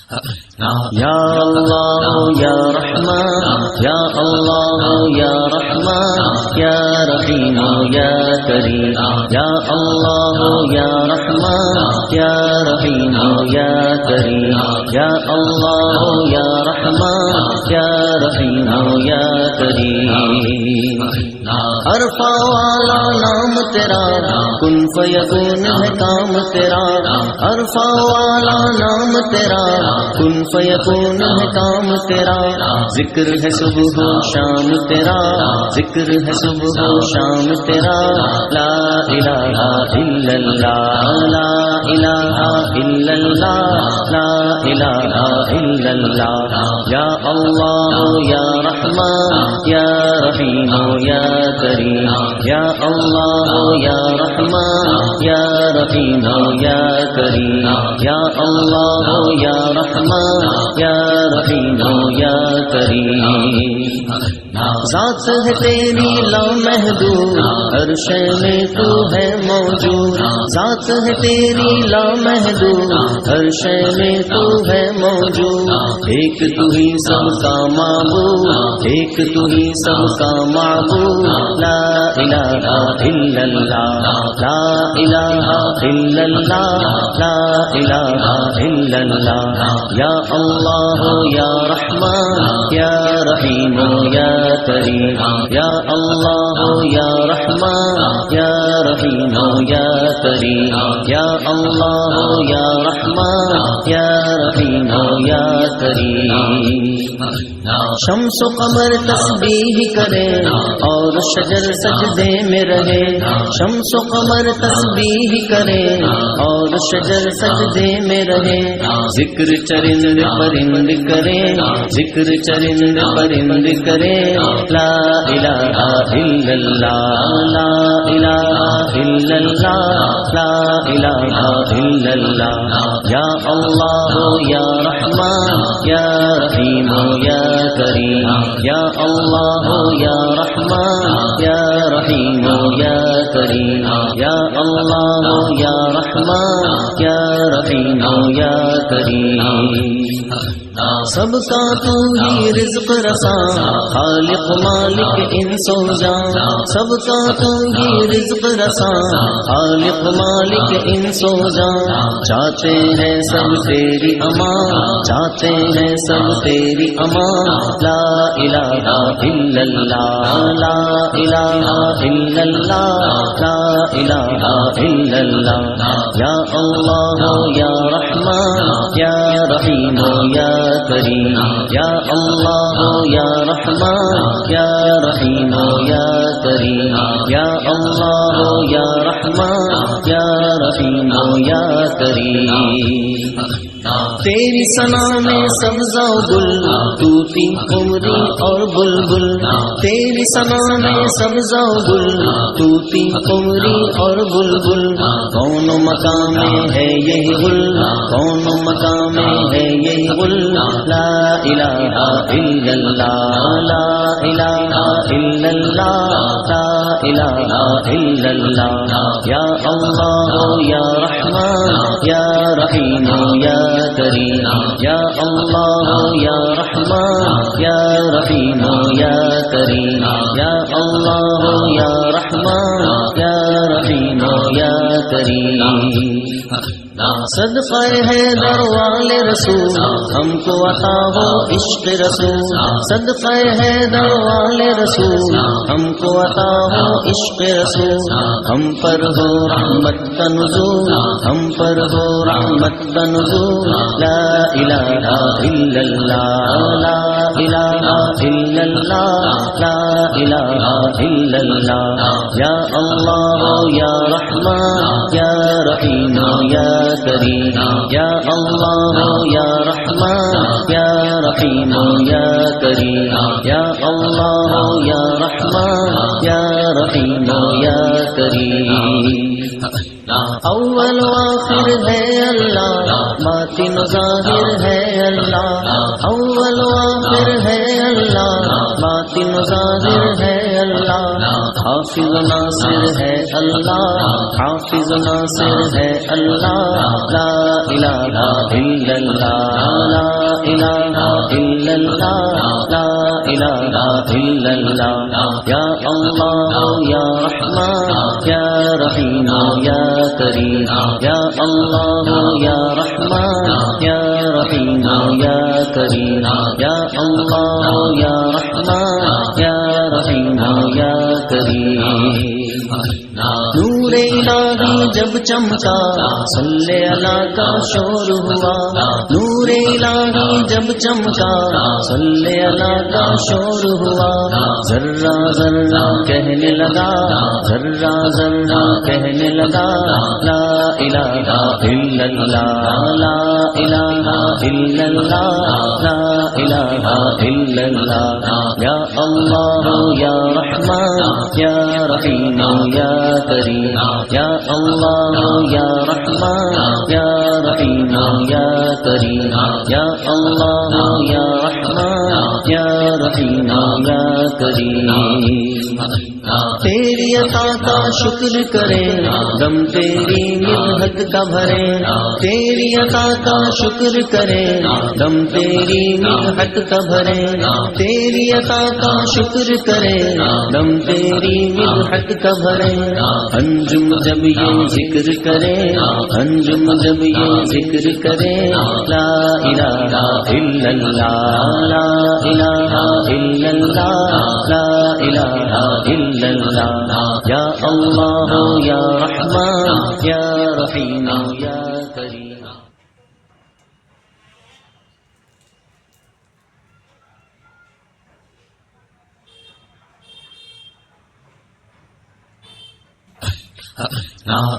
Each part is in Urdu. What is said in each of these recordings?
یا اللہ یا رحمان یا اللہ یا رحمان یا رحیم یا کریم یا اللہ یا رحمان یا رحیم یا کریم یا اللہ یا رحمان یا رحیم یا کریم عرفہ والا نام تیرا کن فیکون ہے کام تیرا عرفہ والا نام تیرا کن فیکون ہے کام تیرا ذکر ہے صبح و شام تیرا ذکر ہے صبح و شام تیرا لا الہ الا اللہ لا الہ الا اللہ لا الہ الا اللہ یا اللہ یا رحمان یا رحیم یا کریم یا اللہ یا رحمان یا رحیم یا کریم یا اللہ یا رحمان یا رحیم یا کریم ذات ہے تیری لامحدود ہر شے میں تو ہے موجود ذات ہے تیری لامحدود ہر شے میں تو ہے موجود ایک تو ہی سب کا معبود ایک تو ہی سب کا معبود لا الہ الا اللہ لا الہ الا اللہ لا الہ الا اللہ یا اللہ یا رحمان یا رحیم یا کریم یا اللہ یا رحمان یا رحیم یا کریم یا اللہ یا رحمان یا رحیم یا کریم شمس و قمر تسبیح کرے اور شجر سجدے میں رہے شمس و قمر تسبیح کرے اور شجر سجدے میں رہے ذکر چرند پرند کرے ذکر چرند پرند کرے لا الہ الا اللہ لا الہ الا اللہ لا الہ الا اللہ یا اللہ یا رحمان یا رحیم یا کریم یا اللہ یا رحمان یا رحیم یا کریم یا اللہ یا رحمان یا رحیم یا کریم سب کا تو ہی رزق رساں خالق مالک انس و جان سب کا تو ہی رزق رساں خالق مالک انس و جان چاہتے ہیں سب تیری امان چاہتے ہیں سب تیری امان لا الہ الا اللہ لا الہ الا اللہ لا الہ الا اللہ یا اللہ یا رحمان یا رحیم یا کریم یا اللہ یا رحمان یا رحیم یا کریم یا اللہ یا رحمان یا رحیم یا کریم تیری ثنا میں سبزہ و گل توتی قمری اور بلبل تیری ثنا میں سبزہ و گل توتی قمری اور بلبل کون مقام میں ہے یہی گل کون مقام میں ہے یہی گل لا الہ الا اللہ لا الہ الا اللہ لا الہ الا اللہ یا اللہ یا رحمان یا رحیم یا کریم یا اللہ یا رحمان یا رحیم یا کریم یا اللہ یا رحمان یا رحیم یا کریم صدقہ ہے در والے رسول ہم کو عطا ہو عشق رسول صدقہ ہے در والے رسول ہم کو عطا ہو عشق رسول ہم پر ہو رحمت کا نزول ہم پر ہو رحمت کا نزول لا الہ الا اللہ لا الہ الا اللہ لا الہ الا اللہ یا اللہ یا رحمان یا رحیم یا کریم یا اللہ یا رحمان یا رحیم یا کریم یا اللہ یا رحمان یا رحیم یا کریم اول و آخر ہے اللہ باطن و ظاہر ہے اللہ اول و آخر ہے اللہ باطن و ظاہر ہے اللہ حافظ ناصر ہے اللہ، حافظ ناصر ہے اللہ، لا الہ الا اللہ، لا الہ الا اللہ، لا الہ الا اللہ، یا اللہ یا رحمان یا رحیم یا کریم، یا اللہ یا رحمان یا رحیم یا کریم، یا اللہ یا رحمان یا رحیم یا کریم۔ نور الہی جب چمکا صلی اللہ کا شور ہوا، نور الہی جب چمکا صلی اللہ کا شور ہوا، ذرہ ذرہ کہنے لگا، ذرہ ذرہ کہنے لگا، لا الہ الا اللہ، لا الہ الا اللہ، لا الہ الا اللہ، یا اللہ یا رحمان یا رحیم یا کریم، یا اللہ یا رحمان یا رحیم یا کریم، یا اللہ یا رحمان یا رحیم یا کریم۔ تیری عطا کا شکر کرے دم تیری مدحت کا بھرے، تیری عطا کا شکر کرے دم تیری مدحت کا بھرے، تیری عطا کا شکر کرے دم تیری مدحت کا بھرے، انجم جب یہ ذکر کرے، انجم جب یہ ذکر کرے، لا الہ الا اللہ، لا الہ الا اللہ، لا الہ الا اللہ، یا اللہ یا رحمان یا رحیم یا کریم۔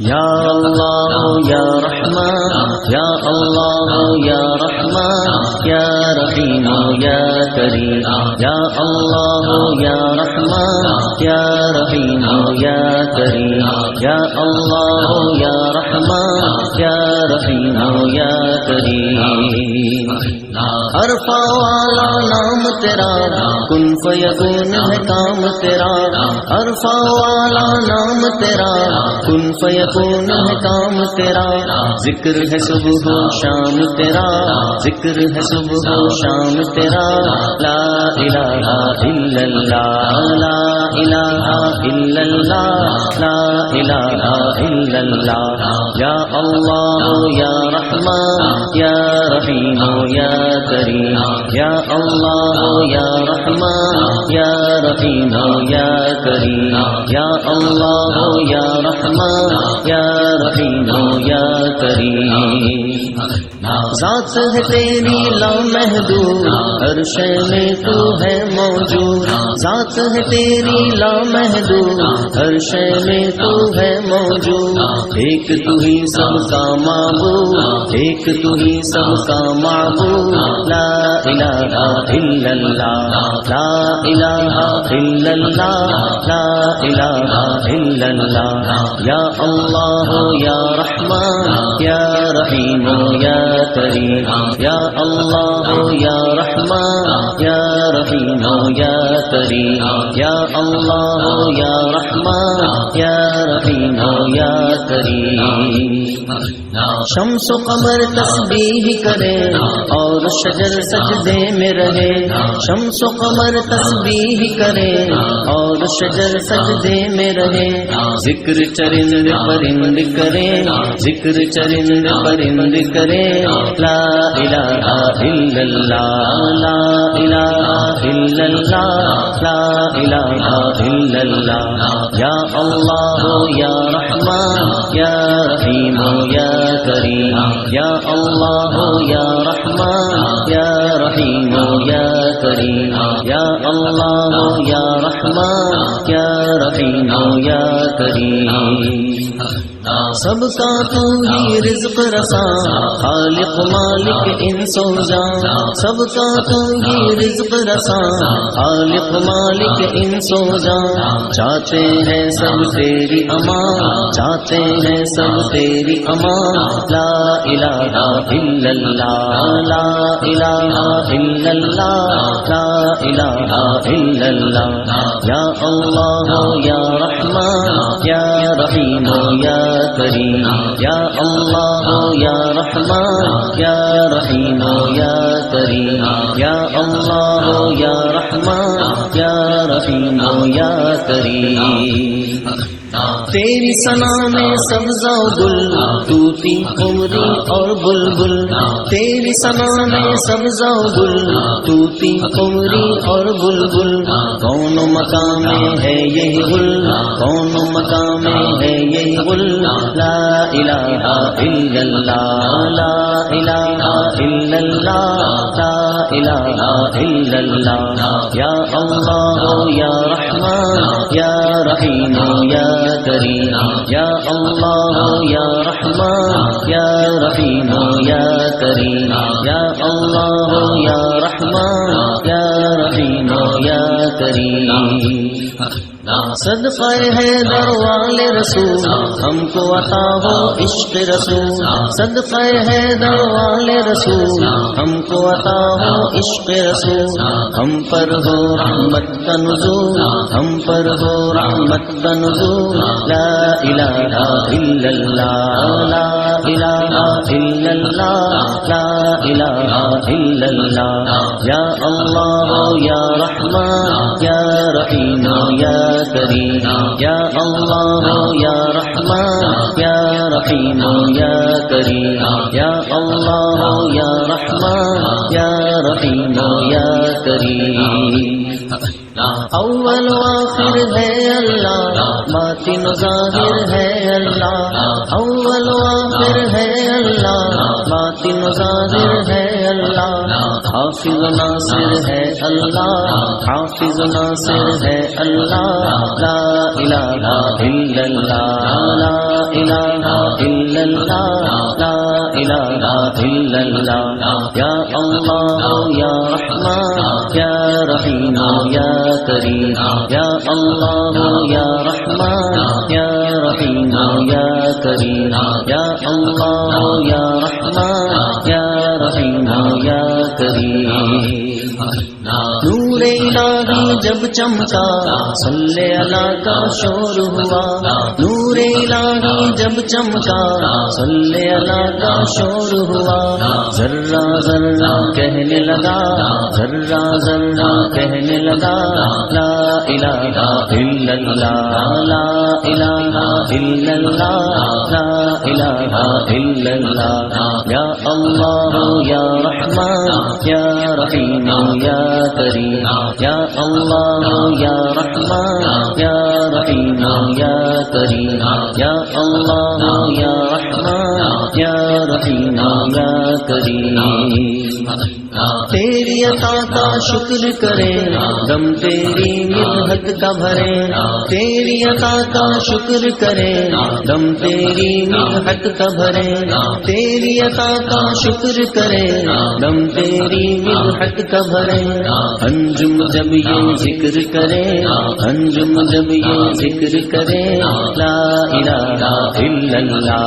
یا اللہ یا رحمان یا اللہ یا رحمان یا رحیم یا کریم، یا اللہ یا رحمان یا رحیم یا کریم، یا اللہ یا رحمان یا رحیم یا کریم۔ عرفہ والا نام تیرا، کن فیکون ہے کام تیرا، عرفہ والا نام تیرا، کن فیکون ہے کام تیرا، ذکر ہے صبح و شام تیرا، ذکر ہے صبح و شام تیرا، لا الہ الا اللہ، لا الہ الا اللہ، لا الہ الا اللہ، یا اللہ یا رحمان یا رحیم یا کریم، یا اللہ یا رحمان یا رحیم یا کریم، یا اللہ یا رحمان یا رحیم یا کریم۔ ذات ہے تیری لامحدود، ہر شے میں تو ہے موجود، ذات ہے تیری لامحدود، ہر شے میں تو ہے موجود، ایک تو ہی سب کا معبود، ایک تو ہی سب کا معبود، لا الہ الا اللہ، لا الہ الا اللہ، لا الہ الا اللہ، یا اللہ یا رحمان یا رحیم یا کریم، یا اللہ یا رحمان یا رحیم یا کریم، یا اللہ یا رحمان یا رحیم یا کریم۔ شمس و قمر تسبیح کرے اور شجر سجدے میں رہے، شمس و قمر تسبیح کرے اور شجر سجدے میں رہے، ذکر چرند پرند کرے، ذکر چرند پرند کرے، لا الہ الا اللہ، لا الہ الا اللہ، لا الہ الا اللہ، یا اللہ یا رحمان یا رحیم یا کریم، یا اللہ یا رحمان یا رحیم یا کریم، یا اللہ یا رحمان یا رحیم یا کریم۔ سب کا تو ہی رزق رساں، خالق مالک انس و جان، سب کا تو ہی رزق رساں، خالق مالک انس و جان، چاہتے ہیں سب تیری امان، چاہتے ہیں سب تیری امان، لا الہ الا اللہ، لا الہ الا اللہ، لا الہ الا اللہ، یا اللہ یا رحمان یا رحیم یا کریم، یا اللہ یا رحمان یا رحیم یا کریم، یا اللہ یا رحمان یا رحیم یا کریم۔ تیری ثنا میں سبزہ و گل، طوطی قمری اور بلبل، تیری ثنا میں سبزہ و گل، طوطی قمری اور بلبل، کون مقام میں ہے یہی گل، کون مقام میں ہے یہی گل، لا الہ الا اللہ، لا الہ الا اللہ، لا الہ الا اللہ، یا اللہ یا رحمان یا رحیم یا کریم، یا اللہ یا رحمان یا رحیم یا کریم، یا اللہ یا رحمان یا رحیم یا کریم۔ صدقہ حیدر والے رسول ہم کو عطا ہو عشق رسول، صدقہ حیدر والے رسول ہم کو عطا ہو عشق رسول، ہم پر ہو رحمت کا نزول، ہم پر ہو رحمت کا نزول، لا الہ الا اللہ، لا الہ الا اللہ، لا الہ الا اللہ، یا اللہ یا رحمان یا رحیم یا کریم، یا اللہ یا رحمان یا رحیم یا کریم، یا اللہ یا رحمان یا رحیم یا کریم۔ اول و آخر ہے اللہ، باطن و ظاہر ہے اللہ، اول و آخر ہے اللہ، باطن و ظاہر ہے اللہ، حافظ و ناصر ہے اللہ، حافظ و ناصر ہے اللہ، لا الہ الا اللہ، لا الہ الا اللہ، لا الہ الا اللہ، یا اللہ یا رحمان یا رحیم یا کریم، یا اللہ یا رحمان یا رحیم یا کریم، یا اللہ یا رحمان یا رحیم یا کریم۔ نور الہی جب چمکا صلی اللہ کا شور ہوا، نور الہی جب چمکا صلی اللہ کا شور ہوا، ذرہ ذرہ کہنے لگا، ذرہ ذرہ کہنے لگا، لا الہ الا اللہ، لا الہ الا اللہ، لا الہ الا اللہ، یا اللہ یا رحمان یا رحیم یا کریم، یا اللہ یا رحمان یا رحیم یا کریم، یا اللہ یا رحمان یا رحیم یا کریم۔ تیری عطا کا شکر کرے دم تیری مدحت کا بھرے، تیری عطا کا شکر کرے دم تیری مدحت کا بھرے، تیری عطا کا شکر کرے دم تیری مدحت کا بھرے، انجم جب یہ ذکر کرے، انجم جب یہ ذکر کرے، لا الہ الا اللہ،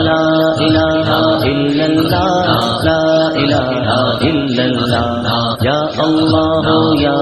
لا الہ الا اللہ، لا الہ الا اللہ، یا اللہ یا